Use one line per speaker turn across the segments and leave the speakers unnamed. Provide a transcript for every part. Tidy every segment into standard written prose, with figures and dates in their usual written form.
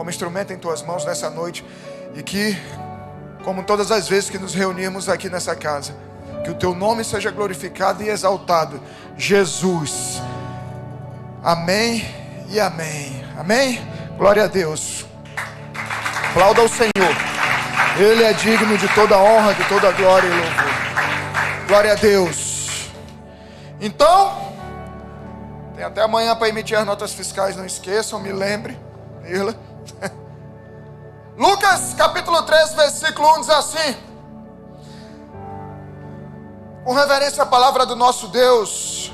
como instrumento em tuas mãos nessa noite. E que, como todas as vezes que nos reunimos aqui nessa casa, que o teu nome seja glorificado e exaltado. Jesus. Amém e amém. Amém? Glória a Deus. Aplauda ao Senhor. Ele é digno de toda honra, de toda glória e louvor. Glória a Deus. Então, tem até amanhã para emitir as notas fiscais, não esqueçam, me lembre. Irla. Lucas capítulo 3, versículo 1 diz assim: com reverência à palavra do nosso Deus,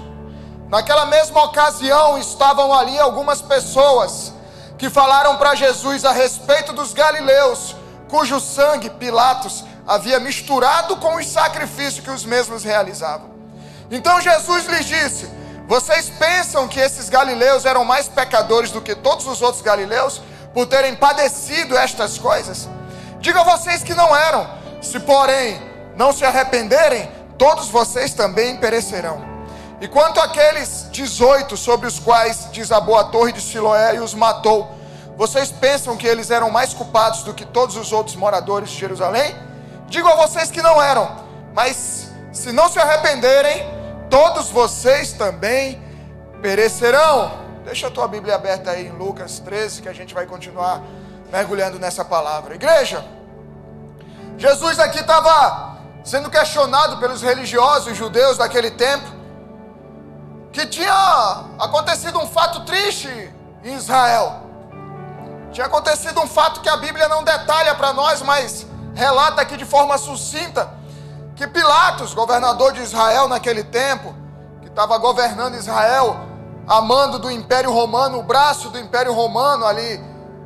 naquela mesma ocasião estavam ali algumas pessoas que falaram para Jesus a respeito dos galileus, cujo sangue Pilatos havia misturado com os sacrifícios que os mesmos realizavam. Então Jesus lhes disse: vocês pensam que esses galileus eram mais pecadores do que todos os outros galileus, por terem padecido estas coisas? Digo a vocês que não eram. Se porém não se arrependerem, todos vocês também perecerão. E quanto àqueles 18 sobre os quais desabou a torre de Siloé e os matou, vocês pensam que eles eram mais culpados do que todos os outros moradores de Jerusalém? Digo a vocês que não eram. Mas se não se arrependerem, todos vocês também perecerão. Deixa a tua Bíblia aberta aí em Lucas 13, que a gente vai continuar mergulhando nessa palavra. Igreja, Jesus aqui estava sendo questionado pelos religiosos judeus daquele tempo, que tinha acontecido um fato triste em Israel. Tinha acontecido um fato que a Bíblia não detalha para nós, mas relata aqui de forma sucinta, que Pilatos, governador de Israel naquele tempo, que estava governando Israel, a mando do Império Romano, o braço do Império Romano ali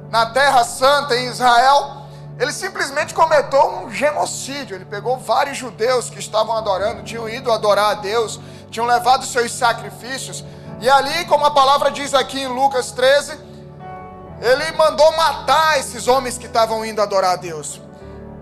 na Terra Santa em Israel, ele simplesmente cometeu um genocídio. Ele pegou vários judeus que estavam adorando, tinham ido adorar a Deus, tinham levado seus sacrifícios, e ali, como a palavra diz aqui em Lucas 13, ele mandou matar esses homens que estavam indo adorar a Deus.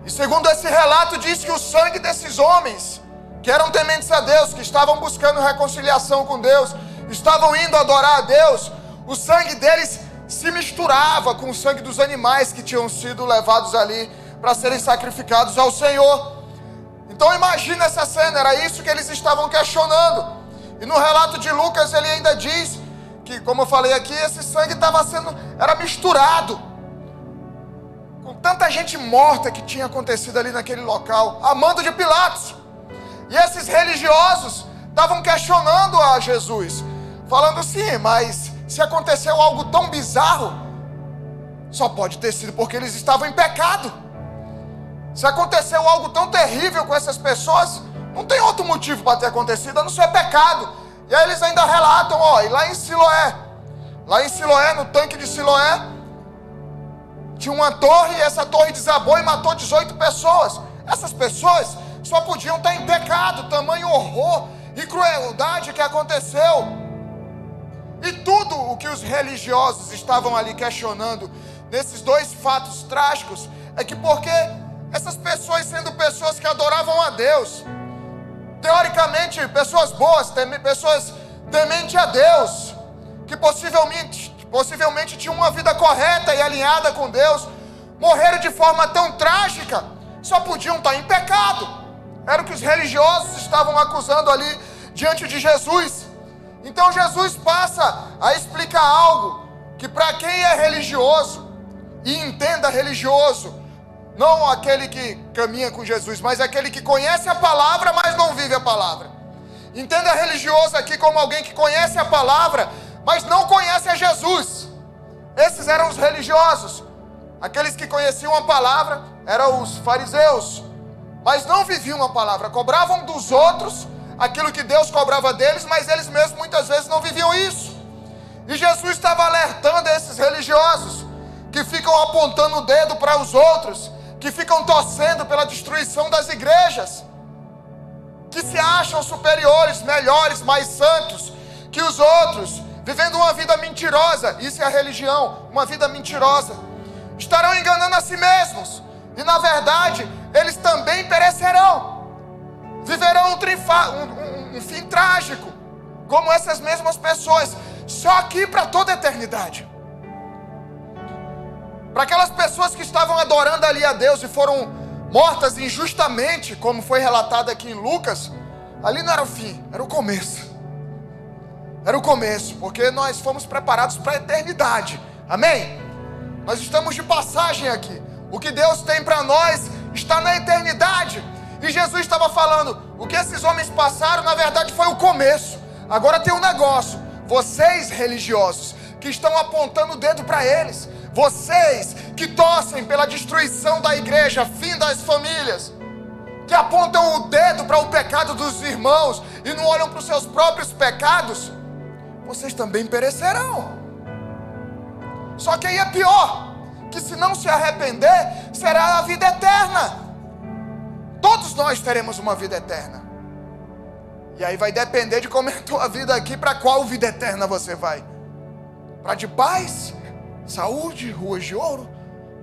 E segundo esse relato, diz que o sangue desses homens, que eram tementes a Deus, que estavam buscando reconciliação com Deus, estavam indo adorar a Deus, o sangue deles se misturava com o sangue dos animais que tinham sido levados ali para serem sacrificados ao Senhor. Então imagina essa cena, era isso que eles estavam questionando. E no relato de Lucas ele ainda diz que, como eu falei aqui, esse sangue era misturado com tanta gente morta que tinha acontecido ali naquele local, a mando de Pilatos. E esses religiosos estavam questionando a Jesus, falando assim: mas se aconteceu algo tão bizarro, só pode ter sido porque eles estavam em pecado. Se aconteceu algo tão terrível com essas pessoas, não tem outro motivo para ter acontecido, a não ser pecado. E aí eles ainda relatam, e lá em Siloé, no tanque de Siloé, tinha uma torre, e essa torre desabou e matou 18 pessoas. Essas pessoas só podiam estar em pecado, tamanho horror e crueldade que aconteceu. E tudo o que os religiosos estavam ali questionando nesses dois fatos trágicos é que porque essas pessoas, sendo pessoas que adoravam a Deus, teoricamente pessoas boas, pessoas tementes a Deus, que possivelmente tinham uma vida correta e alinhada com Deus, morreram de forma tão trágica, só podiam estar em pecado. Era o que os religiosos estavam acusando ali diante de Jesus. Então Jesus passa a explicar algo que, para quem é religioso e entenda religioso, não aquele que caminha com Jesus, mas aquele que conhece a palavra, mas não vive a palavra. Entenda religioso aqui como alguém que conhece a palavra, mas não conhece a Jesus. Esses eram os religiosos. Aqueles que conheciam a palavra eram os fariseus, mas não viviam a palavra, cobravam dos outros aquilo que Deus cobrava deles, mas eles mesmos muitas vezes não viviam isso. E Jesus estava alertando esses religiosos que ficam apontando o dedo para os outros, que ficam torcendo pela destruição das igrejas, que se acham superiores, melhores, mais santos que os outros, vivendo uma vida mentirosa. Isso é a religião, uma vida mentirosa. Estarão enganando a si mesmos, e na verdade eles também perecerão. Viverão um fim trágico, como essas mesmas pessoas, só aqui para toda a eternidade. Para aquelas pessoas que estavam adorando ali a Deus e foram mortas injustamente, como foi relatado aqui em Lucas, ali não era o fim, era o começo. Era o começo, porque nós fomos preparados para a eternidade. Amém? Nós estamos de passagem aqui. O que Deus tem para nós está na eternidade. E Jesus estava falando, o que esses homens passaram, na verdade, foi o começo. Agora tem um negócio. Vocês, religiosos, que estão apontando o dedo para eles, vocês que torcem pela destruição da igreja, fim das famílias, que apontam o dedo para o pecado dos irmãos e não olham para os seus próprios pecados, vocês também perecerão. Só que aí é pior, que se não se arrepender, será a vida eterna. Todos nós teremos uma vida eterna. E aí vai depender de como é a tua vida aqui, para qual vida eterna você vai. Para de paz, saúde, ruas de ouro,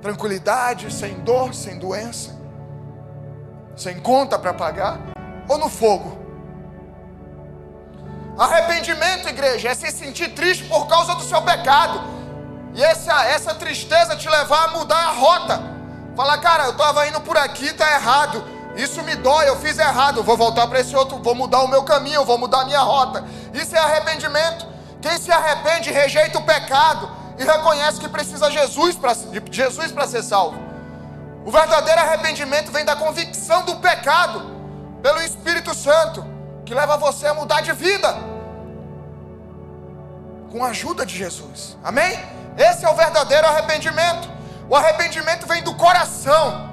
tranquilidade, sem dor, sem doença, sem conta para pagar, ou no fogo? Arrependimento, igreja, é se sentir triste por causa do seu pecado. E essa tristeza te levar a mudar a rota. Falar, cara, eu estava indo por aqui, está errado. Isso me dói, eu fiz errado. Eu vou voltar para esse outro, vou mudar o meu caminho, eu vou mudar a minha rota. Isso é arrependimento. Quem se arrepende, rejeita o pecado e reconhece que precisa de Jesus para ser salvo. O verdadeiro arrependimento vem da convicção do pecado pelo Espírito Santo, que leva você a mudar de vida com a ajuda de Jesus. Amém? Esse é o verdadeiro arrependimento. O arrependimento vem do coração,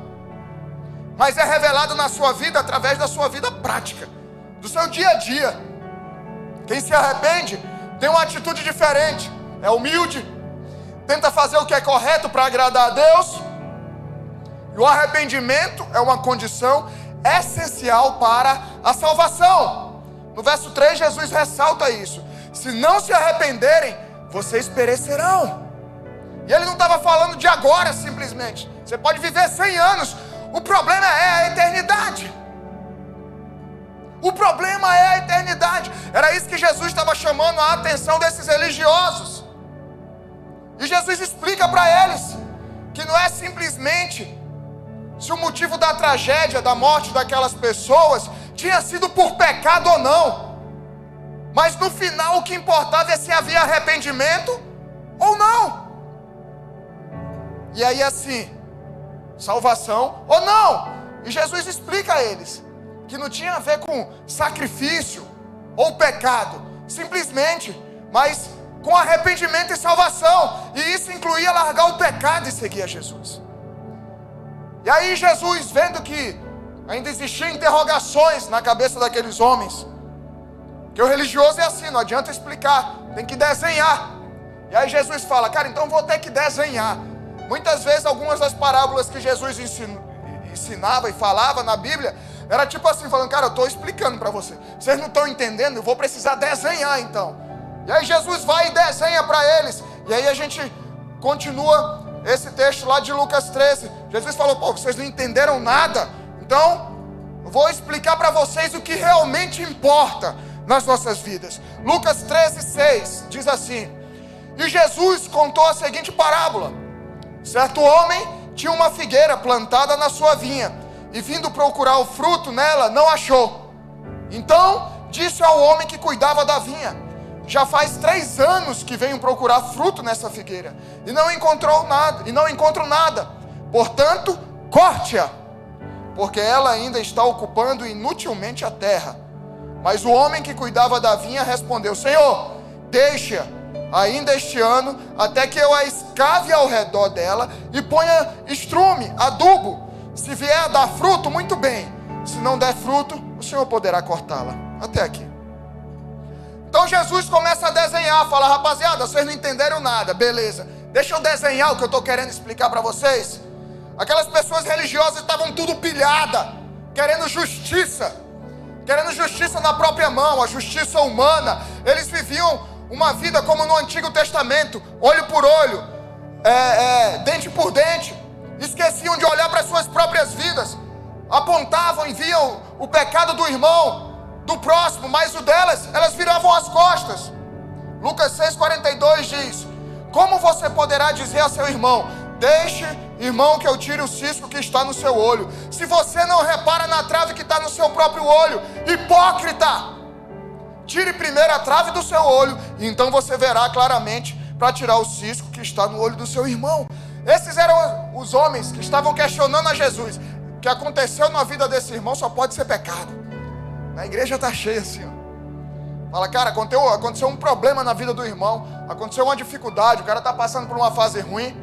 mas é revelado na sua vida através da sua vida prática, do seu dia a dia. Quem se arrepende tem uma atitude diferente, é humilde, tenta fazer o que é correto para agradar a Deus. E o arrependimento é uma condição essencial para a salvação. No verso 3, Jesus ressalta isso: se não se arrependerem, vocês perecerão. E ele não estava falando de agora simplesmente. Você pode viver 100 anos, o problema é a eternidade. O problema é a eternidade. Era isso que Jesus estava chamando a atenção desses religiosos. E Jesus explica para eles que não é simplesmente se o motivo da tragédia, da morte daquelas pessoas tinha sido por pecado ou não, mas no final o que importava é se havia arrependimento ou não. E aí assim, salvação ou não. E Jesus explica a eles que não tinha a ver com sacrifício ou pecado, simplesmente, mas com arrependimento e salvação. E isso incluía largar o pecado e seguir a Jesus. E aí Jesus, vendo que ainda existiam interrogações na cabeça daqueles homens, que o religioso é assim, não adianta explicar, tem que desenhar. E aí Jesus fala, cara, então vou ter que desenhar. Muitas vezes algumas das parábolas que Jesus ensinava e falava na Bíblia, era tipo assim, falando, cara, eu estou explicando para vocês não estão entendendo, eu vou precisar desenhar então. E aí Jesus vai e desenha para eles. E aí a gente continua esse texto lá de Lucas 13. Jesus falou, pô, vocês não entenderam nada, então eu vou explicar para vocês o que realmente importa nas nossas vidas. Lucas 13:6 diz assim: e Jesus contou a seguinte parábola: certo homem tinha uma figueira plantada na sua vinha, e vindo procurar o fruto nela, não achou. Então disse ao homem que cuidava da vinha: já faz 3 anos que venho procurar fruto nessa figueira, e não encontro nada. Portanto, corte-a, porque ela ainda está ocupando inutilmente a terra. Mas o homem que cuidava da vinha respondeu: Senhor, deixa ainda este ano, até que eu a escave ao redor dela e ponha estrume, adubo. Se vier a dar fruto, muito bem. Se não der fruto, o Senhor poderá cortá-la. Até aqui. Então Jesus começa a desenhar, fala: rapaziada, vocês não entenderam nada, beleza, deixa eu desenhar o que eu estou querendo explicar para vocês. Aquelas pessoas religiosas estavam tudo pilhada, querendo justiça na própria mão, a justiça humana. Eles viviam uma vida como no Antigo Testamento, olho por olho, dente por dente. Esqueciam de olhar para suas próprias vidas, apontavam e viam o pecado do irmão, do próximo, mas o delas, elas viravam as costas. Lucas 6:42 diz: como você poderá dizer a seu irmão: Deixe, irmão, que eu tire o cisco que está no seu olho. Se você não repara na trave que está no seu próprio olho, hipócrita, tire primeiro a trave do seu olho, e então você verá claramente para tirar o cisco que está no olho do seu irmão. Esses eram os homens que estavam questionando a Jesus. O que aconteceu na vida desse irmão só pode ser pecado. A igreja está cheia assim, ó. Fala, cara, aconteceu um problema na vida do irmão, aconteceu uma dificuldade, o cara está passando por uma fase ruim.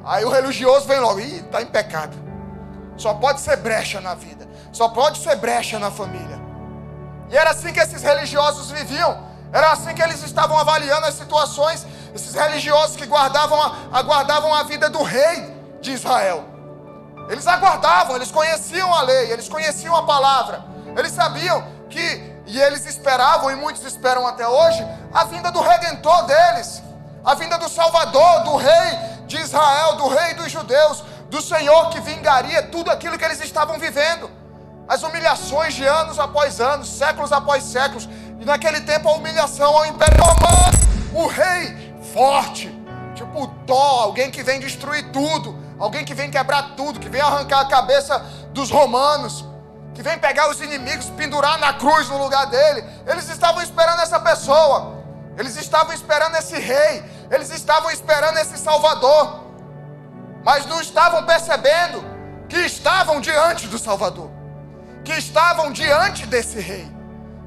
Aí o religioso vem logo, está em pecado. Só pode ser brecha na vida, só pode ser brecha na família. E era assim que esses religiosos viviam, era assim que eles estavam avaliando as situações. Esses religiosos que aguardavam a vida do rei de Israel. Eles aguardavam, eles conheciam a lei, eles conheciam a palavra. Eles sabiam e eles esperavam, e muitos esperam até hoje, a vinda do Redentor deles. A vinda do Salvador, do rei de Israel, do rei dos judeus, do Senhor que vingaria tudo aquilo que eles estavam vivendo. As humilhações de anos após anos, séculos após séculos. E naquele tempo a humilhação ao Império Romano. O rei forte, tipo o Thor, alguém que vem destruir tudo, alguém que vem quebrar tudo, que vem arrancar a cabeça dos romanos, que vem pegar os inimigos, pendurar na cruz no lugar dele. Eles estavam esperando essa pessoa, eles estavam esperando esse rei, eles estavam esperando esse Salvador, mas não estavam percebendo que estavam diante do Salvador, que estavam diante desse rei,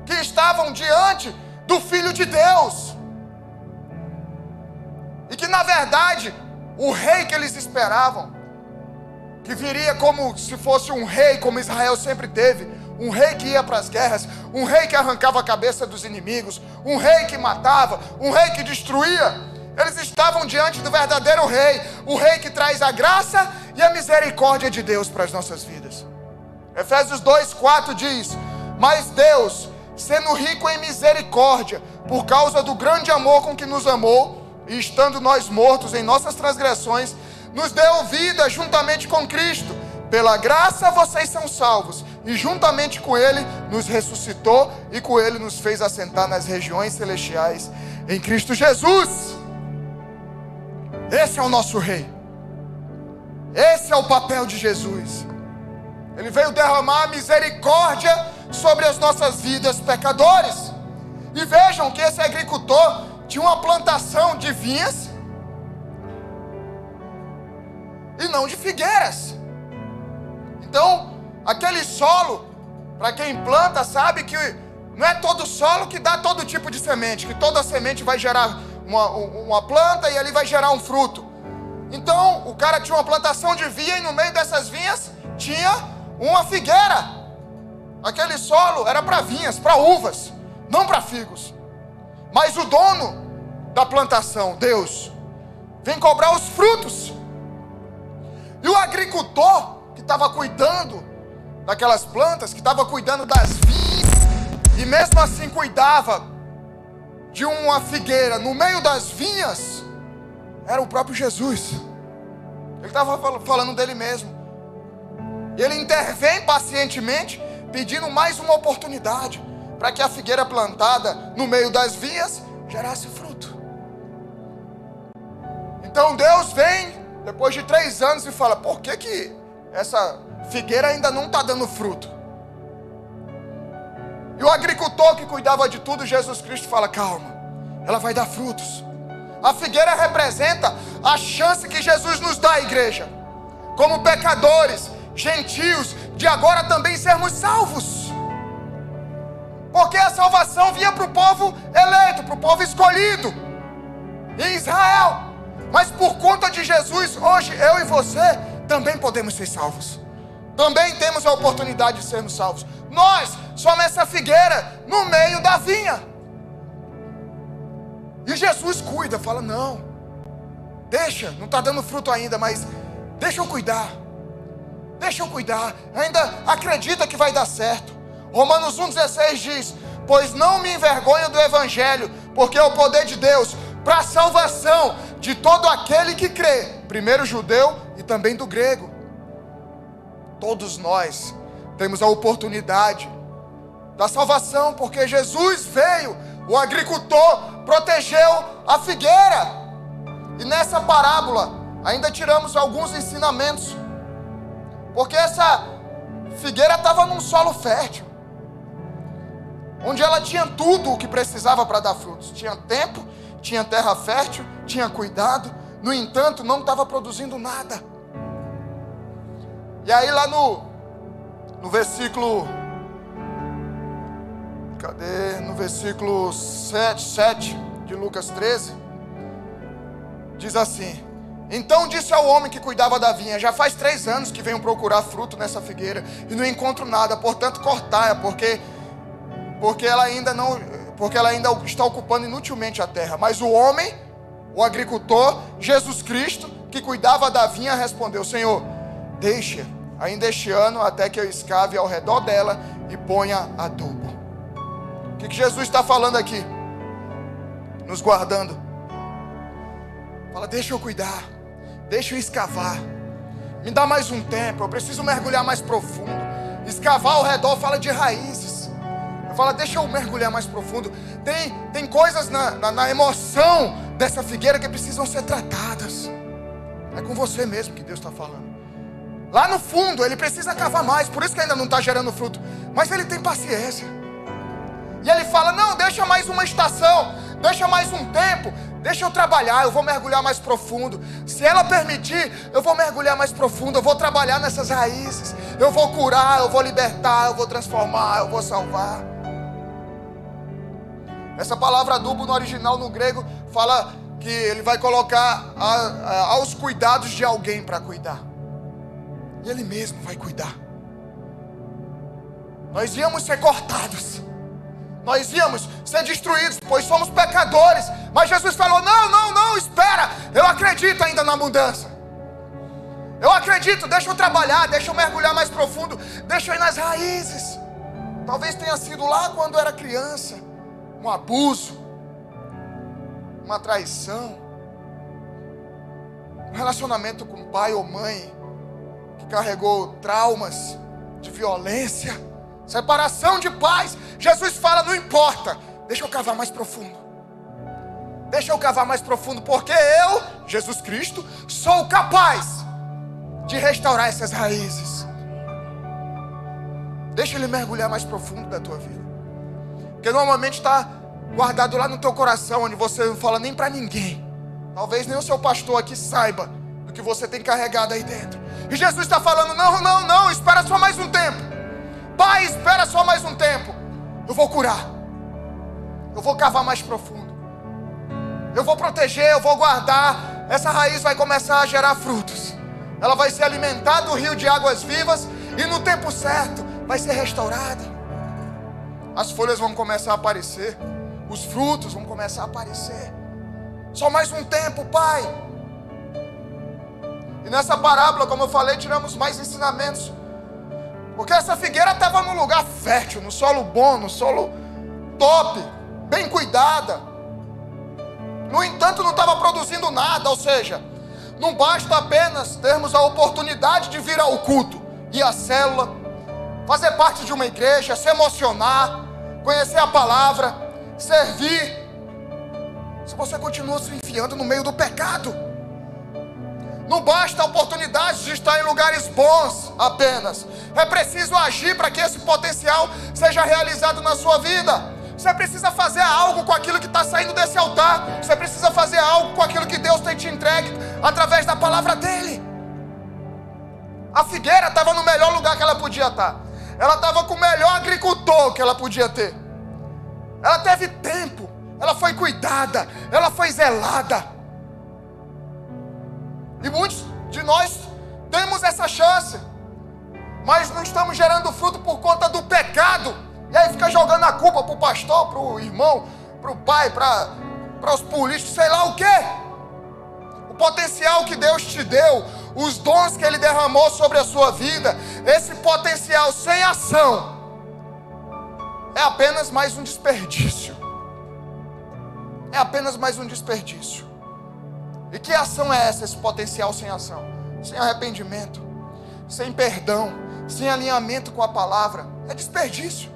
que estavam diante do Filho de Deus. E que na verdade, o rei que eles esperavam, que viria como se fosse um rei, como Israel sempre teve, um rei que ia para as guerras, um rei que arrancava a cabeça dos inimigos, um rei que matava, um rei que destruía. Eles estavam diante do verdadeiro rei, o rei que traz a graça e a misericórdia de Deus para as nossas vidas. Efésios 2:4 diz: mas Deus, sendo rico em misericórdia, por causa do grande amor com que nos amou, e estando nós mortos em nossas transgressões, nos deu vida juntamente com Cristo. Pela graça vocês são salvos, e juntamente com Ele nos ressuscitou, e com Ele nos fez assentar nas regiões celestiais em Cristo Jesus. Esse é o nosso rei. Esse é o papel de Jesus. Ele veio derramar misericórdia sobre as nossas vidas pecadores. E vejam que esse agricultor tinha uma plantação de vinhas e não de figueiras. Então, aquele solo, para quem planta, sabe que não é todo solo que dá todo tipo de semente, que toda semente vai gerar uma planta e ali vai gerar um fruto. Então, o cara tinha uma plantação de vinha e no meio dessas vinhas tinha uma figueira. Aquele solo era para vinhas, para uvas, não para figos. Mas o dono da plantação, Deus, vem cobrar os frutos. E o agricultor que estava cuidando daquelas plantas, que estava cuidando das vinhas, e mesmo assim cuidava de uma figueira no meio das vinhas, era o próprio Jesus. Ele estava falando dele mesmo. Ele intervém pacientemente, pedindo mais uma oportunidade, para que a figueira plantada no meio das vinhas gerasse fruto. Então Deus vem, depois de 3 anos, e fala: por que essa figueira ainda não está dando fruto? E o agricultor que cuidava de tudo, Jesus Cristo, fala: calma, ela vai dar frutos. A figueira representa a chance que Jesus nos dá, igreja, como pecadores, gentios, de agora também sermos salvos. Porque a salvação vinha para o povo eleito, para o povo escolhido em Israel. Mas por conta de Jesus, hoje eu e você também podemos ser salvos. Também temos a oportunidade de sermos salvos. Nós somos essa figueira no meio da vinha. E Jesus cuida, fala: não, deixa, não está dando fruto ainda, mas deixa eu cuidar. Deixa eu cuidar, ainda acredita que vai dar certo. Romanos 1,16 diz: pois não me envergonho do Evangelho, porque é o poder de Deus para a salvação de todo aquele que crê, primeiro judeu e também do grego. Todos nós temos a oportunidade da salvação, porque Jesus veio, o agricultor protegeu a figueira. E nessa parábola, ainda tiramos alguns ensinamentos, porque essa figueira estava num solo fértil, onde ela tinha tudo o que precisava para dar frutos. Tinha tempo, tinha terra fértil, tinha cuidado. No entanto, não estava produzindo nada. E aí lá no versículo... No versículo 7 de Lucas 13, diz assim: então disse ao homem que cuidava da vinha: já faz 3 anos que venho procurar fruto nessa figueira e não encontro nada, portanto cortai-a, porque ela ainda está ocupando inutilmente a terra. Mas o homem, o agricultor, Jesus Cristo, que cuidava da vinha, respondeu: Senhor, deixa ainda este ano até que eu escave ao redor dela e ponha adubo. O que Jesus está falando aqui? Nos guardando. Fala: deixa eu cuidar, deixa eu escavar, me dá mais um tempo, eu preciso mergulhar mais profundo. Escavar ao redor fala de raízes. Fala: deixa eu mergulhar mais profundo. Tem coisas na emoção dessa figueira que precisam ser tratadas. É com você mesmo que Deus está falando. Lá no fundo ele precisa cavar mais, por isso que ainda não está gerando fruto, mas ele tem paciência. E ele fala: não, deixa mais uma estação, deixa mais um tempo, deixa eu trabalhar, eu vou mergulhar mais profundo. Se ela permitir, eu vou mergulhar mais profundo, eu vou trabalhar nessas raízes, eu vou curar, eu vou libertar, eu vou transformar, eu vou salvar. Essa palavra adubo no original, no grego, fala que ele vai colocar aos cuidados de alguém para cuidar. E ele mesmo vai cuidar. Nós íamos ser cortados, nós íamos ser destruídos, pois somos pecadores. Mas Jesus falou: não, espera, eu acredito ainda na mudança. Eu acredito, deixa eu trabalhar, deixa eu mergulhar mais profundo, deixa eu ir nas raízes. Talvez tenha sido lá quando era criança, um abuso, uma traição, um relacionamento com pai ou mãe que carregou traumas de violência, separação de pais. Jesus fala: não importa, deixa eu cavar mais profundo. Deixa eu cavar mais profundo, porque eu, Jesus Cristo, sou capaz de restaurar essas raízes. Deixa ele mergulhar mais profundo da tua vida, porque normalmente está guardado lá no teu coração, onde você não fala nem para ninguém. Talvez nem o seu pastor aqui saiba do que você tem carregado aí dentro. E Jesus está falando: não, espera só mais um tempo. Pai, espera só mais um tempo. Eu vou curar, eu vou cavar mais profundo, eu vou proteger, eu vou guardar. Essa raiz vai começar a gerar frutos. Ela vai ser alimentada do rio de águas vivas, e no tempo certo vai ser restaurada. As folhas vão começar a aparecer, os frutos vão começar a aparecer. Só mais um tempo, Pai. E nessa parábola, como eu falei, tiramos mais ensinamentos, porque essa figueira estava num lugar fértil, no solo bom, no solo top, bem cuidada. No entanto, não estava produzindo nada. Ou seja, não basta apenas termos a oportunidade de vir ao culto, ir à célula, fazer parte de uma igreja, se emocionar, conhecer a palavra, servir, se você continua se enfiando no meio do pecado. Não basta a oportunidade de estar em lugares bons apenas. É preciso agir para que esse potencial seja realizado na sua vida. Você precisa fazer algo com aquilo que está saindo desse altar. Você precisa fazer algo com aquilo que Deus tem te entregue através da palavra dele. A figueira estava no melhor lugar que ela podia estar. Ela estava com o melhor agricultor que ela podia ter. Ela teve tempo, ela foi cuidada, ela foi zelada. E muitos de nós temos essa chance, mas não estamos gerando fruto por conta do pecado. E aí fica jogando a culpa para o pastor, para o irmão, para o pai, para os políticos, sei lá o quê. O potencial que Deus te deu, os dons que Ele derramou sobre a sua vida, esse potencial sem ação é apenas mais um desperdício. É apenas mais um desperdício. E que ação é essa, esse potencial sem ação? Sem arrependimento, sem perdão, sem alinhamento com a palavra. É desperdício.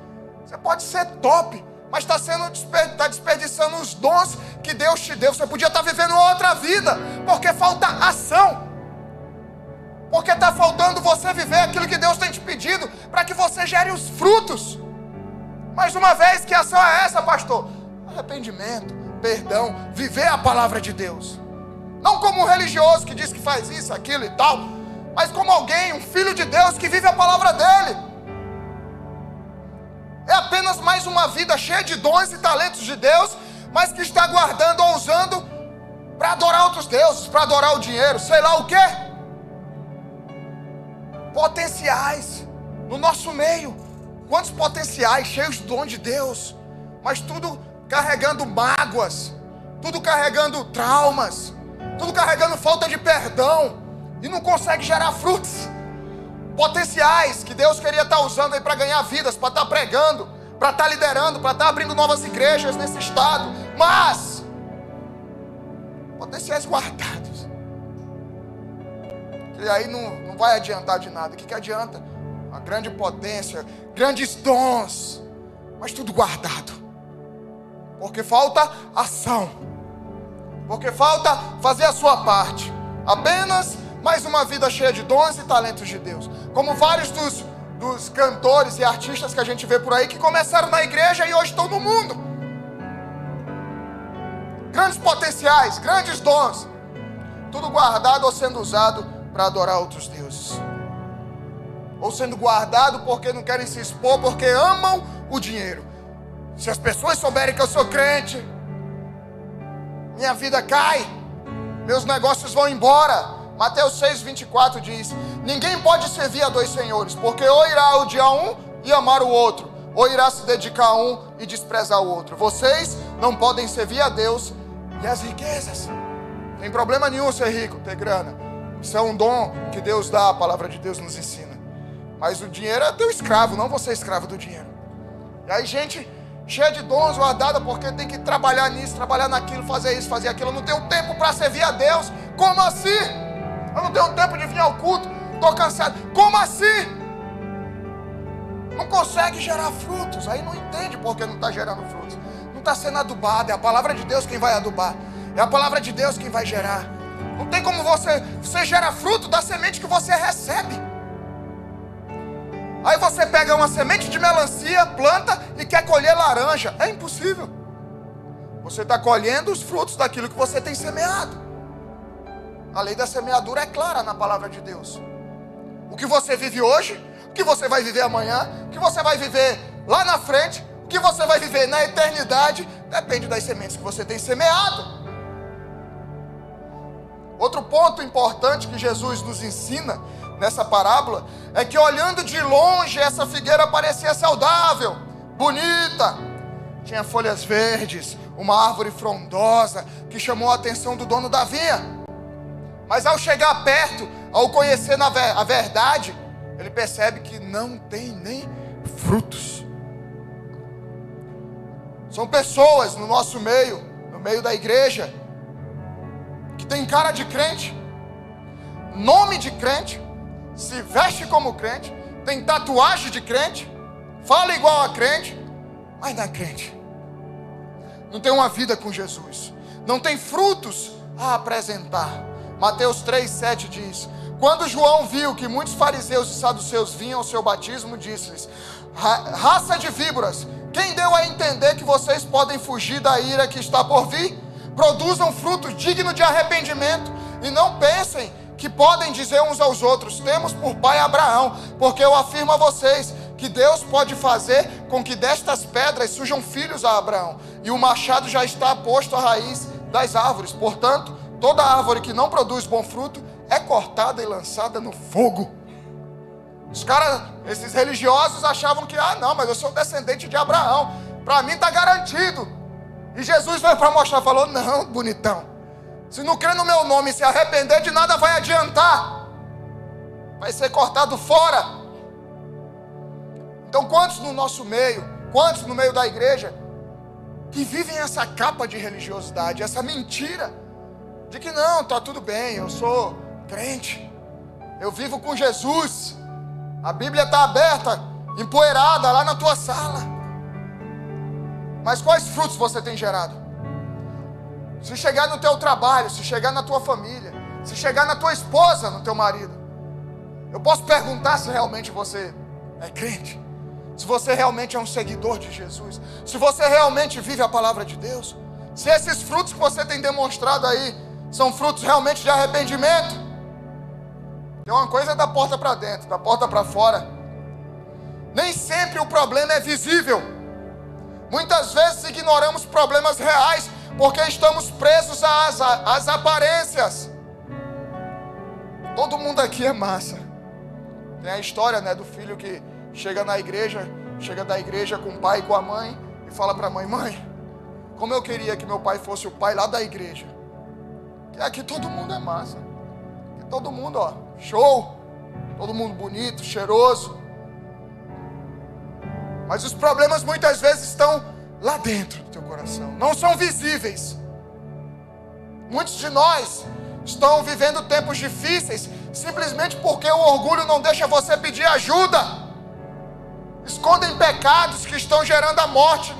Você pode ser top, mas está desperdiçando os dons que Deus te deu. Você podia estar vivendo outra vida, porque falta ação. Porque está faltando você viver aquilo que Deus tem te pedido, para que você gere os frutos. Mais uma vez, que ação é essa, pastor? Arrependimento, perdão, viver a palavra de Deus. Não como um religioso que diz que faz isso, aquilo e tal, mas como alguém, um filho de Deus que vive a palavra dele. É apenas mais uma vida cheia de dons e talentos de Deus, mas que está guardando ou usando para adorar outros deuses, para adorar o dinheiro, sei lá o quê. Potenciais no nosso meio. Quantos potenciais cheios de dom de Deus, mas tudo carregando mágoas, tudo carregando traumas, tudo carregando falta de perdão, e não consegue gerar frutos. Potenciais que Deus queria estar usando aí para ganhar vidas, para estar pregando, para estar liderando, para estar abrindo novas igrejas nesse estado, mas potenciais guardados, e aí não vai adiantar de nada. O que adianta? Uma grande potência, grandes dons, mas tudo guardado, porque falta ação, porque falta fazer a sua parte. Apenas mais uma vida cheia de dons e talentos de Deus, como vários dos cantores e artistas que a gente vê por aí, que começaram na igreja e hoje estão no mundo. Grandes potenciais, grandes dons, tudo guardado ou sendo usado para adorar outros deuses, ou sendo guardado porque não querem se expor, porque amam o dinheiro. Se as pessoas souberem que eu sou crente, minha vida cai, meus negócios vão embora. Mateus 6,24 diz: ninguém pode servir a dois senhores, porque ou irá odiar um e amar o outro, ou irá se dedicar a um e desprezar o outro. Vocês não podem servir a Deus e as riquezas. Não tem problema nenhum ser rico, ter grana. Isso é um dom que Deus dá, a palavra de Deus nos ensina. Mas o dinheiro é teu escravo, não você é escravo do dinheiro. E aí gente cheia de dons guardada, porque tem que trabalhar nisso, trabalhar naquilo, fazer isso, fazer aquilo. Eu não tenho tempo para servir a Deus. Como assim? Eu não tenho tempo de vir ao culto, estou cansado. Como assim? Não consegue gerar frutos. Aí não entende porque não está gerando frutos. Não está sendo adubado. É a palavra de Deus quem vai adubar, é a palavra de Deus quem vai gerar. Não tem como você gera fruto da semente que você recebe. Aí você pega uma semente de melancia, planta e quer colher laranja. É impossível. Você está colhendo os frutos daquilo que você tem semeado. A lei da semeadura é clara na palavra de Deus. O que você vive hoje, o que você vai viver amanhã, o que você vai viver lá na frente, o que você vai viver na eternidade, depende das sementes que você tem semeado. Outro ponto importante que Jesus nos ensina nessa parábola é que, olhando de longe, essa figueira parecia saudável, bonita, tinha folhas verdes, uma árvore frondosa que chamou a atenção do dono da vinha. Mas ao chegar perto, ao conhecer a verdade, ele percebe que não tem nem frutos. São pessoas no nosso meio, no meio da igreja, que tem cara de crente, nome de crente, se veste como crente, tem tatuagem de crente, fala igual a crente, mas não é crente. Não tem uma vida com Jesus, não tem frutos a apresentar. Mateus 3,7 diz: quando João viu que muitos fariseus e saduceus vinham ao seu batismo, disse-lhes: raça de víboras, quem deu a entender que vocês podem fugir da ira que está por vir? Produzam frutos dignos de arrependimento, e não pensem que podem dizer uns aos outros: temos por pai Abraão, porque eu afirmo a vocês que Deus pode fazer com que destas pedras surjam filhos a Abraão, e o machado já está posto à raiz das árvores. Portanto, toda árvore que não produz bom fruto é cortada e lançada no fogo. Os caras, esses religiosos, achavam que, não, mas eu sou descendente de Abraão, para mim está garantido. E Jesus veio para mostrar, falou: não, bonitão, se não crer no meu nome e se arrepender, de nada vai adiantar, vai ser cortado fora. Então quantos no nosso meio, quantos no meio da igreja, que vivem essa capa de religiosidade, essa mentira, de que não, está tudo bem, eu sou crente, eu vivo com Jesus, a Bíblia está aberta, empoeirada lá na tua sala. Mas quais frutos você tem gerado? Se chegar no teu trabalho, se chegar na tua família, se chegar na tua esposa, no teu marido, eu posso perguntar se realmente você é crente, se você realmente é um seguidor de Jesus, se você realmente vive a palavra de Deus, se esses frutos que você tem demonstrado aí são frutos realmente de arrependimento. Tem uma coisa da porta para dentro, da porta para fora. Nem sempre o problema é visível. Muitas vezes ignoramos problemas reais porque estamos presos às aparências. Todo mundo aqui é massa. Tem a história, né, do filho que chega da igreja com o pai e com a mãe e fala para a mãe: mãe, como eu queria que meu pai fosse o pai lá da igreja. Que aqui todo mundo é massa. Aqui todo mundo, ó, show. Todo mundo bonito, cheiroso. Mas os problemas muitas vezes estão lá dentro do teu coração. Não são visíveis. Muitos de nós estão vivendo tempos difíceis simplesmente porque o orgulho não deixa você pedir ajuda. Escondem pecados que estão gerando a morte,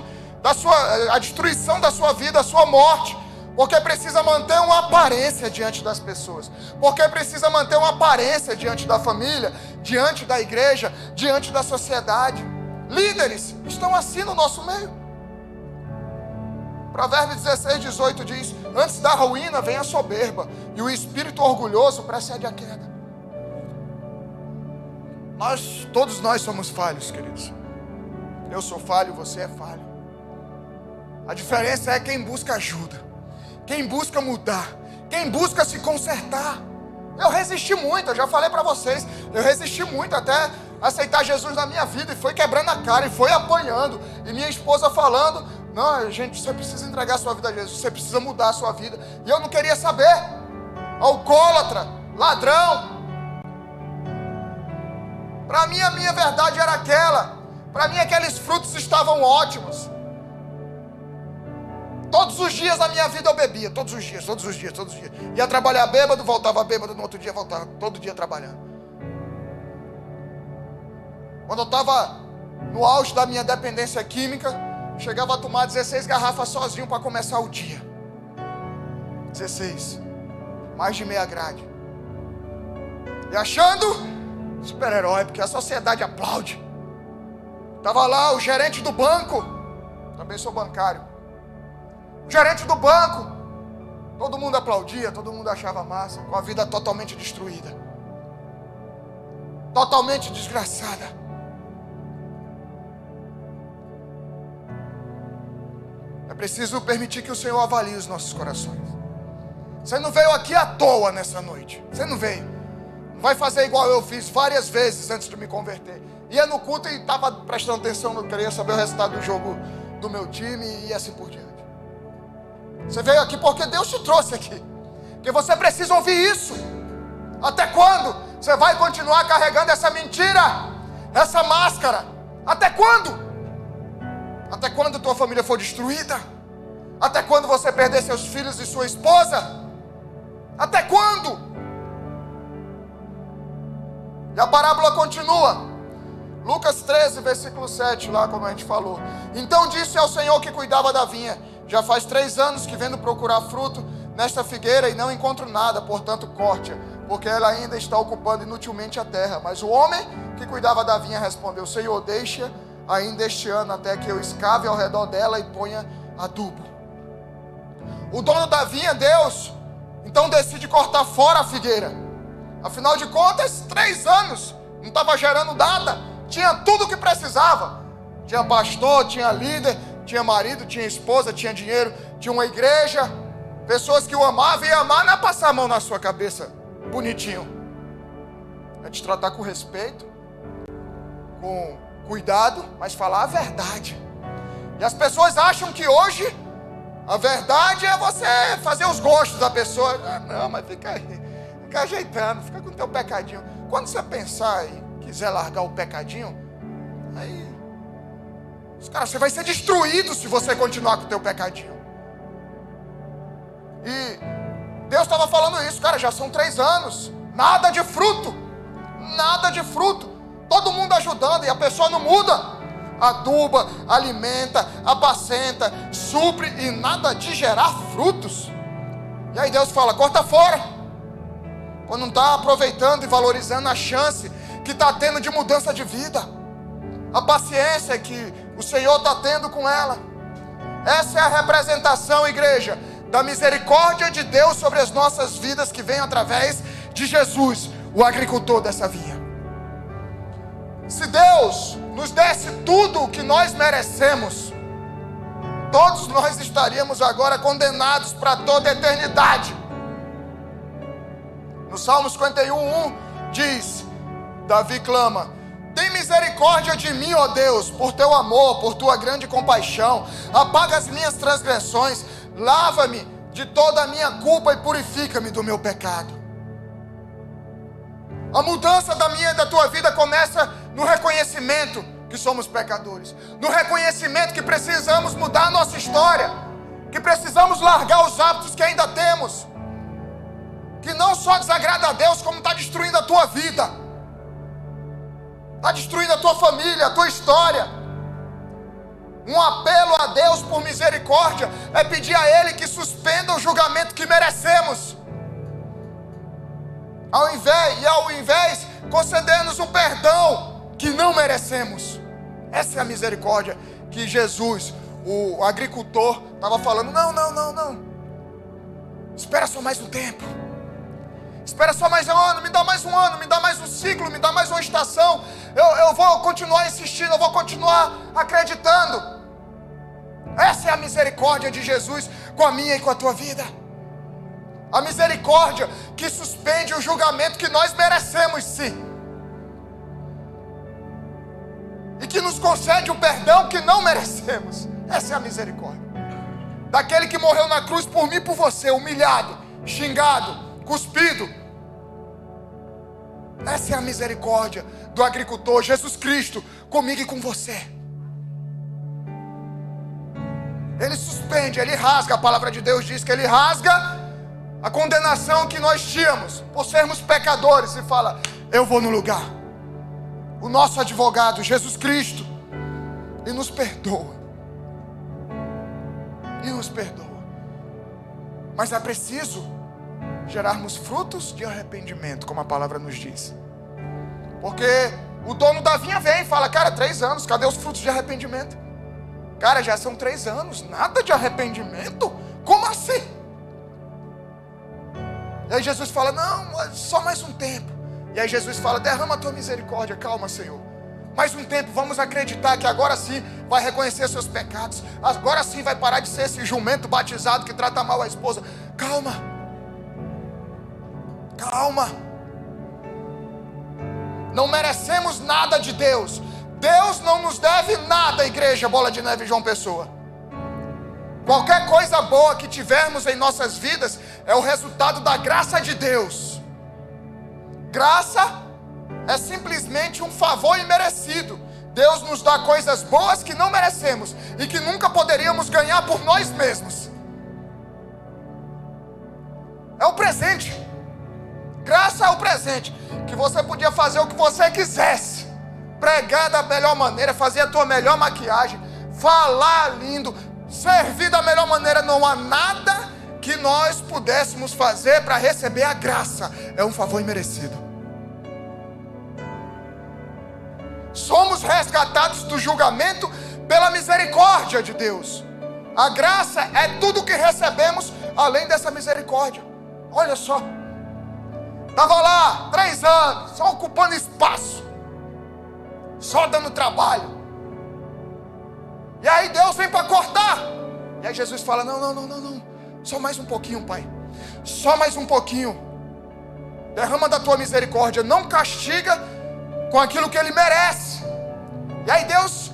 a destruição da sua vida, a sua morte. Porque precisa manter uma aparência diante das pessoas. Porque precisa manter uma aparência diante da família, diante da igreja, diante da sociedade. Líderes estão assim no nosso meio. Provérbios 16:18 diz: antes da ruína vem a soberba, e o espírito orgulhoso precede a queda. Todos nós somos falhos, queridos. Eu sou falho, você é falho. A diferença é quem busca ajuda, quem busca mudar, quem busca se consertar. Eu resisti muito, eu já falei para vocês, eu resisti muito até aceitar Jesus na minha vida, e foi quebrando a cara, e foi apanhando, e minha esposa falando: não, gente, você precisa entregar a sua vida a Jesus, você precisa mudar a sua vida. E eu não queria saber. Alcoólatra, ladrão. Para mim a minha verdade era aquela. Para mim aqueles frutos estavam ótimos. Todos os dias da minha vida eu bebia, todos os dias. Ia trabalhar bêbado, voltava bêbado, no outro dia voltava, todo dia trabalhando. Quando eu estava no auge da minha dependência química, chegava a tomar 16 garrafas sozinho para começar o dia. 16. Mais de meia grade. E achando super-herói, porque a sociedade aplaude. Estava lá o gerente do banco. Também sou bancário. O gerente do banco. Todo mundo aplaudia, todo mundo achava massa. Com a vida totalmente destruída. Totalmente desgraçada. É preciso permitir que o Senhor avalie os nossos corações. Você não veio aqui à toa nessa noite. Você não veio. Não vai fazer igual eu fiz várias vezes antes de me converter. Ia no culto e estava prestando atenção, não queria saber o resultado do jogo do meu time e assim por diante. Você veio aqui porque Deus te trouxe aqui. Porque você precisa ouvir isso. Até quando você vai continuar carregando essa mentira? Essa máscara? Até quando? Até quando tua família for destruída? Até quando você perder seus filhos e sua esposa? Até quando? E a parábola continua. Lucas 13, versículo 7, lá como a gente falou. Então disse ao Senhor que cuidava da vinha: já faz 3 anos que venho procurar fruto nesta figueira e não encontro nada, portanto corte-a, porque ela ainda está ocupando inutilmente a terra. Mas o homem que cuidava da vinha respondeu: Senhor, deixa ainda este ano até que eu escave ao redor dela e ponha adubo. O dono da vinha, Deus, então decide cortar fora a figueira. Afinal de contas, 3 anos, não estava gerando nada, tinha tudo o que precisava. Tinha pastor, tinha líder, tinha marido, tinha esposa, tinha dinheiro, tinha uma igreja, pessoas que o amavam, e amar não é passar a mão na sua cabeça, bonitinho. É te tratar com respeito, com cuidado, mas falar a verdade. E as pessoas acham que hoje a verdade é você fazer os gostos da pessoa. Ah, não, mas fica aí, fica ajeitando, fica com o teu pecadinho. Quando você pensar e quiser largar o pecadinho, aí, cara, você vai ser destruído se você continuar com o teu pecadinho. E Deus estava falando isso, cara, já são 3 anos, nada de fruto, todo mundo ajudando, e a pessoa não muda. aduba, alimenta, apacenta, supre e nada de gerar frutos. E aí Deus fala, corta fora. Quando não está aproveitando e valorizando a chance que está tendo de mudança de vida. A paciência que o Senhor está tendo com ela. Essa é a representação, igreja, da misericórdia de Deus sobre as nossas vidas, que vem através de Jesus, o agricultor dessa vinha. Se Deus nos desse tudo o que nós merecemos, todos nós estaríamos agora condenados para toda a eternidade. No Salmo 51:1 diz, Davi clama, tem misericórdia de mim, ó Deus, por teu amor, por tua grande compaixão. Apaga as minhas transgressões, lava-me de toda a minha culpa e purifica-me do meu pecado. A mudança da minha e da tua vida começa no reconhecimento que somos pecadores, no reconhecimento que precisamos mudar a nossa história, que precisamos largar os hábitos que ainda temos, que não só desagrada a Deus, como está destruindo a tua vida. Está destruindo a tua família, a tua história. Um apelo a Deus por misericórdia é pedir a Ele que suspenda o julgamento que merecemos. Ao invés, conceder-nos o perdão que não merecemos. Essa é a misericórdia que Jesus, o agricultor, estava falando. Não. Espera só mais um tempo. Espera só mais um ano, me dá mais um ano, me dá mais um ciclo, me dá mais uma estação. Eu vou continuar insistindo, eu vou continuar acreditando. Essa é a misericórdia de Jesus com a minha e com a tua vida. A misericórdia que suspende o julgamento que nós merecemos, sim. E que nos concede o perdão que não merecemos. Essa é a misericórdia. Daquele que morreu na cruz por mim e por você, humilhado, xingado, cuspido. Essa é a misericórdia do agricultor, Jesus Cristo, comigo e com você. Ele suspende, ele rasga, a palavra de Deus diz que ele rasga a condenação que nós tínhamos por sermos pecadores, e fala, eu vou no lugar. O nosso advogado, Jesus Cristo, e nos perdoa. E nos perdoa. Mas é preciso gerarmos frutos de arrependimento, como a palavra nos diz. Porque o dono da vinha vem e fala, cara, 3 anos, cadê os frutos de arrependimento? Cara, já são 3 anos, nada de arrependimento? Como assim? E aí Jesus fala, não, só mais um tempo. E aí Jesus fala, derrama a tua misericórdia, calma, Senhor. Mais um tempo, vamos acreditar que agora sim vai reconhecer seus pecados. Agora sim vai parar de ser esse jumento batizado que trata mal a esposa. Calma. Não merecemos nada de Deus. Deus não nos deve nada, igreja Bola de Neve João Pessoa. Qualquer coisa boa que tivermos em nossas vidas é o resultado da graça de Deus. Graça é simplesmente um favor imerecido. Deus nos dá coisas boas que não merecemos e que nunca poderíamos ganhar por nós mesmos. É o presente. Graça é o presente, que você podia fazer o que você quisesse, pregar da melhor maneira, fazer a tua melhor maquiagem, falar lindo, servir da melhor maneira. Não há nada que nós pudéssemos fazer para receber a graça. É um favor imerecido. Somos resgatados do julgamento pela misericórdia de Deus. A graça é tudo que recebemos além dessa misericórdia. Olha só. Estava lá 3 anos, só ocupando espaço, só dando trabalho. E aí Deus vem para cortar. E aí Jesus fala, não. Só mais um pouquinho, Pai. Só mais um pouquinho. Derrama da tua misericórdia. Não castiga com aquilo que ele merece. E aí Deus,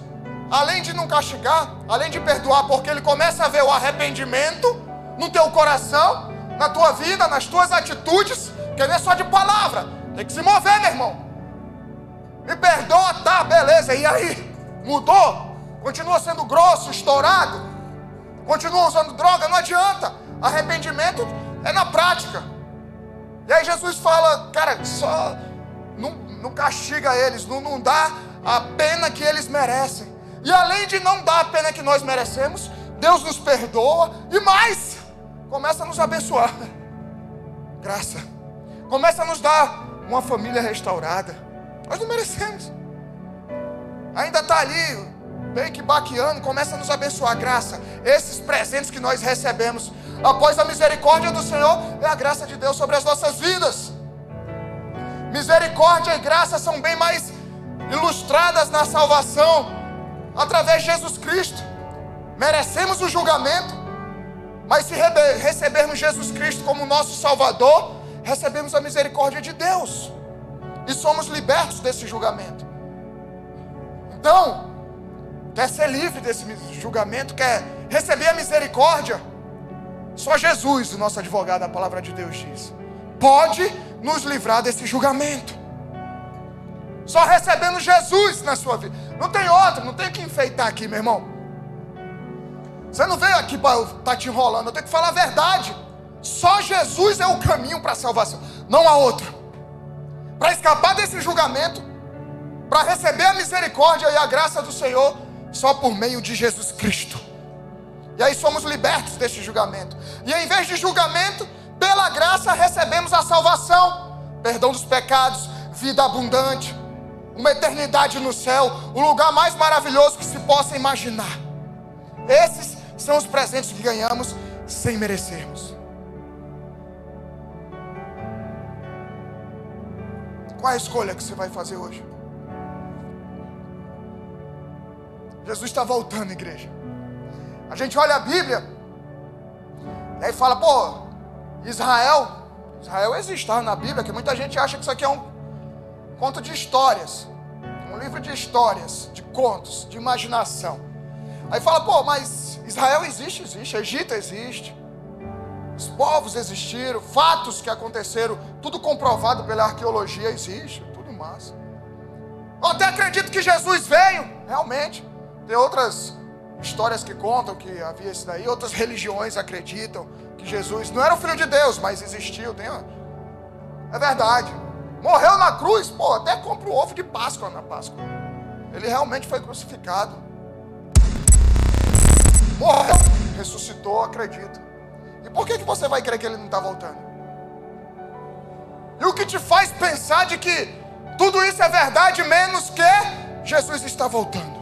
além de não castigar, além de perdoar, porque ele começa a ver o arrependimento no teu coração, na tua vida, nas tuas atitudes, que não é só de palavra, tem que se mover, meu irmão. Me perdoa, tá, beleza. E aí? Mudou? Continua sendo grosso, estourado? Continua usando droga? Não adianta. Arrependimento é na prática. E aí Jesus fala, cara, só não castiga eles, não dá a pena que eles merecem. E além de não dar a pena que nós merecemos, Deus nos perdoa e mais, começa a nos abençoar. Graça. Começa a nos dar uma família restaurada. Nós não merecemos. Ainda está ali, bem que baqueando, começa a nos abençoar. Graça. Esses presentes que nós recebemos após a misericórdia do Senhor, é a graça de Deus sobre as nossas vidas. Misericórdia e graça são bem mais ilustradas na salvação através de Jesus Cristo. Merecemos o julgamento, mas se recebermos Jesus Cristo como nosso Salvador, recebemos a misericórdia de Deus e somos libertos desse julgamento. Então, quer ser livre desse julgamento, quer receber a misericórdia, só Jesus, o nosso advogado, a palavra de Deus diz, pode nos livrar desse julgamento. Só recebendo Jesus na sua vida. Não tem outro, não tem que enfeitar aqui, meu irmão. Você não veio aqui para estar te enrolando, eu tenho que falar a verdade. Só Jesus é o caminho para a salvação, não há outro. Para escapar desse julgamento, para receber a misericórdia e a graça do Senhor, só por meio de Jesus Cristo. E aí somos libertos desse julgamento. E em vez de julgamento, pela graça recebemos a salvação, perdão dos pecados, vida abundante, uma eternidade no céu, o lugar mais maravilhoso que se possa imaginar. Esses são os presentes que ganhamos sem merecermos. Qual é a escolha que você vai fazer hoje? Jesus está voltando, igreja. A gente olha a Bíblia e aí fala, pô, Israel existe, tá? Na Bíblia, que muita gente acha que isso aqui é um conto de histórias, um livro de histórias, de contos, de imaginação. Aí fala, pô, mas Israel existe, Egito existe, os povos existiram, fatos que aconteceram, tudo comprovado pela arqueologia existe, tudo massa. Eu até acredito que Jesus veio, realmente. Tem outras histórias que contam que havia isso daí, outras religiões acreditam que Jesus não era o Filho de Deus, mas existiu, é verdade. Morreu na cruz, pô, até compra o ovo de Páscoa na Páscoa. Ele realmente foi crucificado. Morreu, ressuscitou, acredito. E por que você vai crer que ele não está voltando? E o que te faz pensar de que tudo isso é verdade, menos que Jesus está voltando?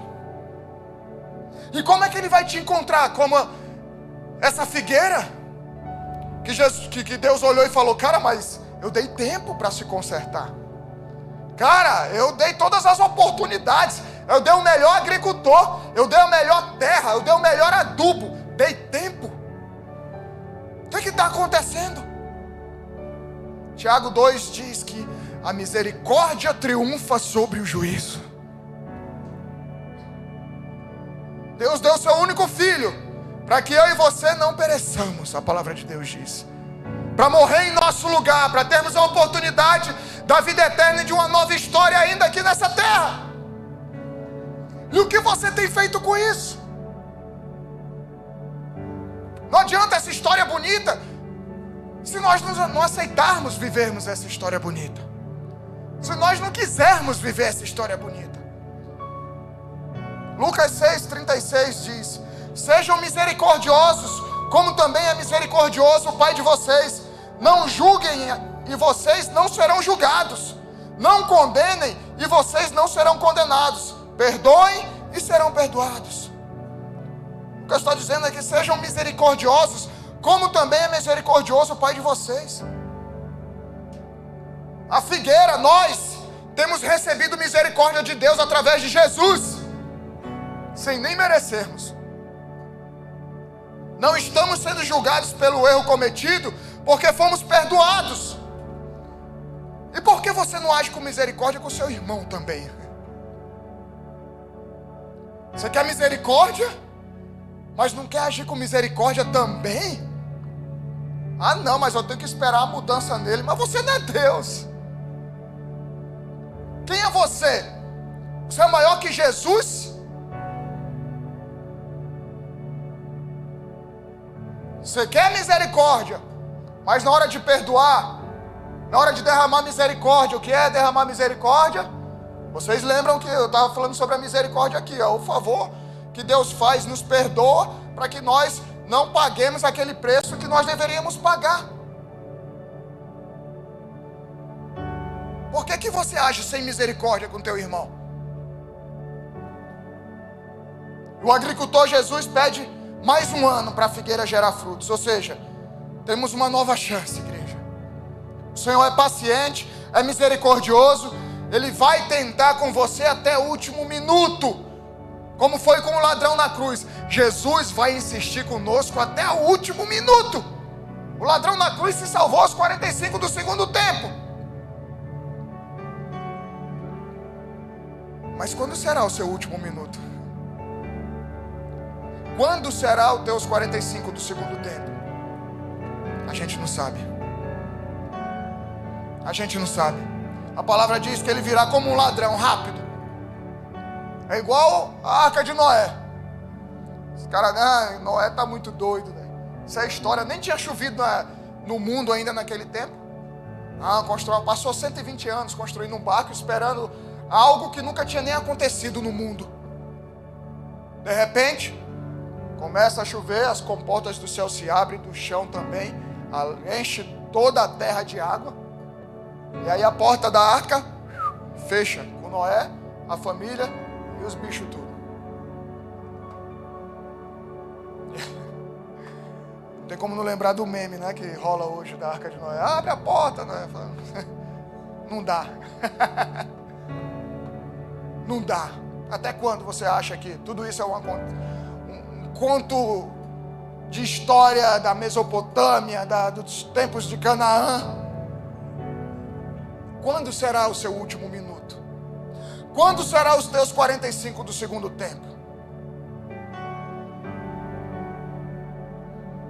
E como é que ele vai te encontrar? Como essa figueira que Deus olhou e falou, cara, mas eu dei tempo para se consertar. Cara, eu dei todas as oportunidades. Eu dei o melhor agricultor, eu dei a melhor terra, eu dei o melhor adubo. Dei tempo. O que está acontecendo? Tiago 2 diz que a misericórdia triunfa sobre o juízo. Deus deu seu único filho, para que eu e você não pereçamos, a palavra de Deus diz. Para morrer em nosso lugar, para termos a oportunidade da vida eterna e de uma nova história ainda aqui nessa terra. E o que você tem feito com isso? Não adianta essa história bonita, se nós não aceitarmos vivermos essa história bonita. Se nós não quisermos viver essa história bonita. Lucas 6,36 diz, sejam misericordiosos, como também é misericordioso o Pai de vocês. Não julguem e vocês não serão julgados. Não condenem e vocês não serão condenados. Perdoem e serão perdoados. O que eu estou dizendo é que sejam misericordiosos, como também é misericordioso o Pai de vocês. A figueira, nós temos recebido misericórdia de Deus através de Jesus, sem nem merecermos. Não estamos sendo julgados pelo erro cometido, porque fomos perdoados. E por que você não age com misericórdia com seu irmão também? Você quer misericórdia, mas não quer agir com misericórdia também? Ah não, mas eu tenho que esperar a mudança nele. Mas você não é Deus. Quem é você? Você é maior que Jesus? Você quer misericórdia, mas na hora de perdoar, na hora de derramar misericórdia, o que é derramar misericórdia? Vocês lembram que eu estava falando sobre a misericórdia aqui, ó, o favor que Deus faz, nos perdoa, para que nós não paguemos aquele preço que nós deveríamos pagar. Por que você age sem misericórdia com teu irmão? O agricultor Jesus pede mais um ano para a figueira gerar frutos, ou seja, temos uma nova chance, igreja. O Senhor é paciente, é misericordioso, Ele vai tentar com você até o último minuto, como foi com o ladrão na cruz. Jesus vai insistir conosco até o último minuto. O ladrão na cruz se salvou aos 45 do segundo tempo. Mas quando será o seu último minuto? Quando será os teus 45 do segundo tempo? A gente não sabe. A gente não sabe. A palavra diz que ele virá como um ladrão, rápido. É igual a arca de Noé. Os caras, Noé tá muito doido, né? Essa é história, nem tinha chovido no mundo ainda naquele tempo. Passou 120 anos construindo um barco, esperando algo que nunca tinha nem acontecido no mundo. De repente, começa a chover, as comportas do céu se abrem, do chão também, enche toda a terra de água. E aí a porta da arca fecha com Noé, a família e os bichos tudo. Não tem como não lembrar do meme, né, que rola hoje da arca de Noé. Abre a porta, né? Não dá. Não dá. Até quando você acha que tudo isso é um conto de história da Mesopotâmia, dos tempos de Canaã? Quando será o seu último minuto? Quando será os teus 45 do segundo tempo?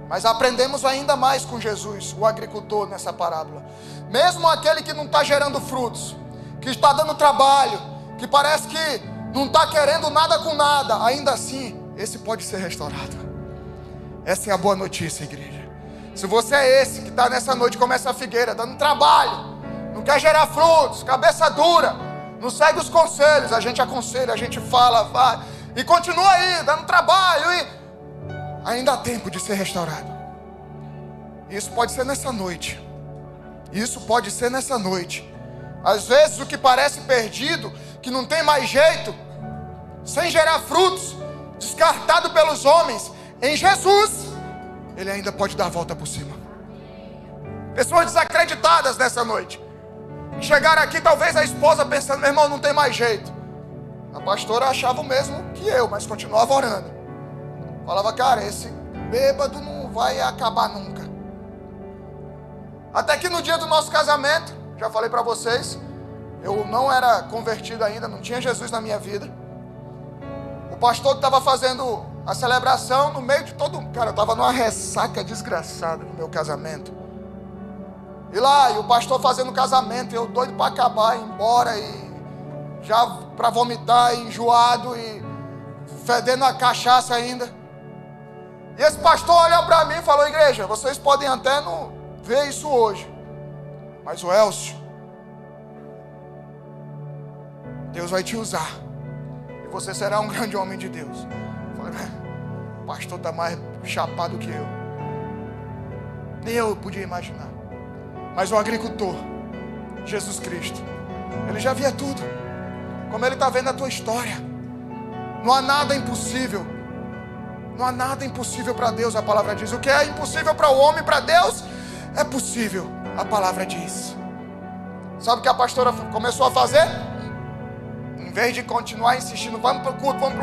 Mas aprendemos ainda mais com Jesus, o agricultor, nessa parábola. Mesmo aquele que não está gerando frutos, que está dando trabalho, que parece que não está querendo nada com nada, ainda assim, esse pode ser restaurado. Essa é a boa notícia, igreja. Se você é esse que está nessa noite como essa figueira, dando trabalho, não quer gerar frutos, cabeça dura, não segue os conselhos, a gente aconselha, a gente fala, vai, e continua aí, dando trabalho, e ainda há tempo de ser restaurado. Isso pode ser nessa noite. Isso pode ser nessa noite. Às vezes o que parece perdido, que não tem mais jeito, sem gerar frutos, descartado pelos homens, em Jesus, Ele ainda pode dar a volta por cima. Pessoas desacreditadas nessa noite, chegaram aqui, talvez a esposa pensando, meu irmão, não tem mais jeito. A pastora achava o mesmo que eu, mas continuava orando. Falava, cara, esse bêbado não vai acabar nunca. Até que no dia do nosso casamento, já falei para vocês, eu não era convertido ainda, não tinha Jesus na minha vida. O pastor que estava fazendo a celebração, no meio de todo... Cara, eu estava numa ressaca desgraçada no meu casamento. E lá, e o pastor fazendo o casamento, eu doido para acabar, ir embora, e já para vomitar, enjoado, e fedendo a cachaça ainda. E esse pastor olhou para mim e falou, igreja, vocês podem até não ver isso hoje, mas o Elcio, Deus vai te usar, e você será um grande homem de Deus. Eu falei, o pastor está mais chapado que eu. Nem eu podia imaginar. Mas o agricultor, Jesus Cristo, Ele já via tudo, como Ele está vendo a tua história. Não há nada impossível. Não há nada impossível para Deus, a palavra diz. O que é impossível para o homem, para Deus, é possível, a palavra diz. Sabe o que a pastora começou a fazer? Em vez de continuar insistindo, vamos para o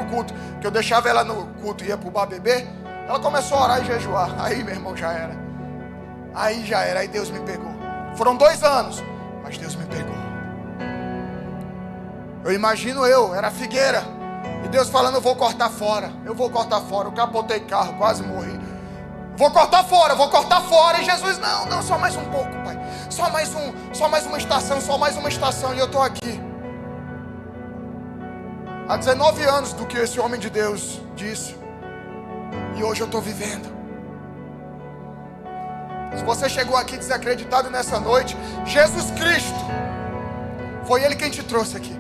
culto, que eu deixava ela no culto e ia para o bar beber, ela começou a orar e jejuar. Aí, meu irmão, já era. Aí Deus me pegou. Foram 2 anos, mas Deus me pegou. Eu imagino era figueira, e Deus falando, eu vou cortar fora. Eu capotei carro, quase morri. Vou cortar fora. E Jesus, não, só mais um pouco, pai. Só mais uma estação, e eu estou aqui. Há 19 anos do que esse homem de Deus disse, e hoje eu estou vivendo. Se você chegou aqui desacreditado nessa noite, Jesus Cristo, foi Ele quem te trouxe aqui.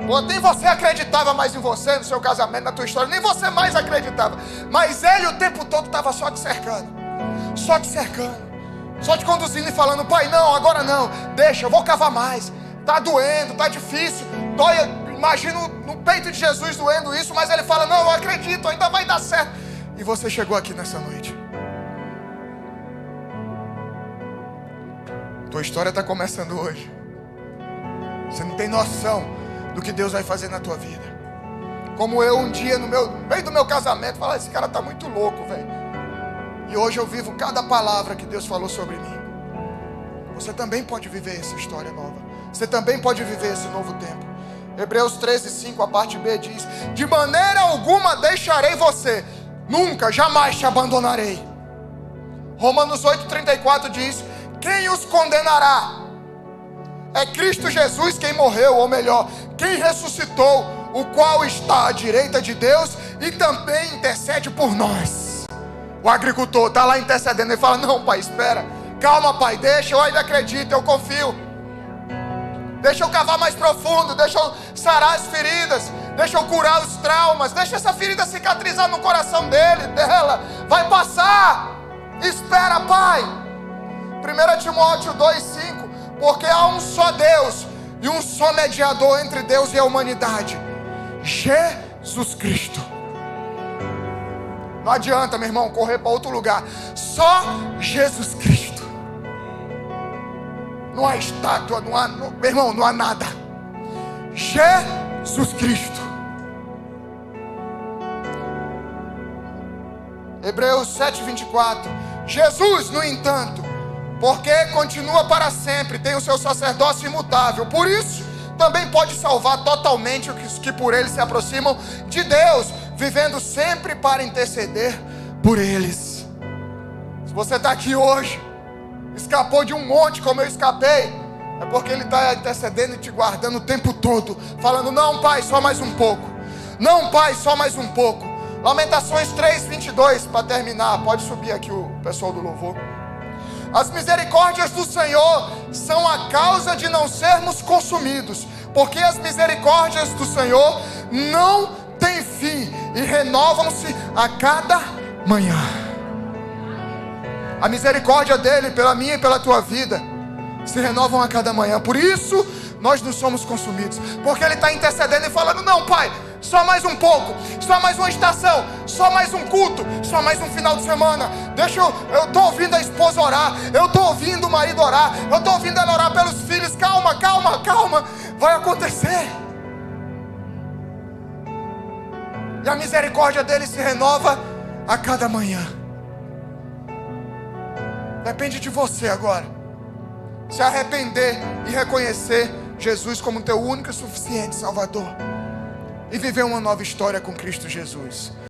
Pô, nem você acreditava mais em você, no seu casamento, na tua história. Nem você mais acreditava. Mas ele o tempo todo estava só te cercando. Só te cercando. Só te conduzindo e falando: pai, não, agora não. Deixa, eu vou cavar mais. Tá doendo, tá difícil. Dói, imagino no peito de Jesus doendo isso. Mas ele fala: não, eu acredito, ainda vai dar certo. E você chegou aqui nessa noite. Tua história está começando hoje. Você não tem noção do que Deus vai fazer na tua vida. Como eu um dia no meio do meu casamento falei: esse cara está muito louco, velho. E hoje eu vivo cada palavra que Deus falou sobre mim. Você também pode viver essa história nova. Você também pode viver esse novo tempo. Hebreus 13:5, a parte B diz: de maneira alguma deixarei você, nunca, jamais te abandonarei. Romanos 8:34 diz: quem os condenará? É Cristo Jesus quem morreu, ou melhor, quem ressuscitou, o qual está à direita de Deus e também intercede por nós. O agricultor está lá intercedendo, ele fala: não, pai, espera, calma, pai, deixa, eu ainda acredito, eu confio. Deixa eu cavar mais profundo, deixa eu sarar as feridas, deixa eu curar os traumas, deixa essa ferida cicatrizar no coração dela, vai passar, espera, pai. 1 Timóteo 2:5, porque há um só Deus e um só mediador entre Deus e a humanidade, Jesus Cristo. Não adianta, meu irmão, correr para outro lugar. Só Jesus Cristo. Não há estátua, meu irmão, não há nada. Jesus Cristo. Hebreus 7:24. Jesus, no entanto, porque continua para sempre, tem o seu sacerdócio imutável. Por isso, também pode salvar totalmente os que por ele se aproximam de Deus, vivendo sempre para interceder por eles. Se você está aqui hoje, escapou de um monte como eu escapei, é porque ele está intercedendo e te guardando o tempo todo, falando: não, pai, só mais um pouco. Não, pai, só mais um pouco. Lamentações 3:22, para terminar. Pode subir aqui o pessoal do louvor. As misericórdias do Senhor são a causa de não sermos consumidos, porque as misericórdias do Senhor não têm fim e renovam-se a cada manhã. A misericórdia dele pela minha e pela tua vida se renovam a cada manhã. Por isso nós não somos consumidos, porque ele está intercedendo e falando: não, pai, só mais um pouco, só mais uma estação, só mais um culto, só mais um final de semana. Eu estou ouvindo a esposa orar, eu estou ouvindo o marido orar, eu estou ouvindo ela orar pelos filhos. Calma, calma, calma, vai acontecer. E a misericórdia dele se renova a cada manhã. Depende de você agora se arrepender e reconhecer Jesus como teu único e suficiente Salvador, e viver uma nova história com Cristo Jesus.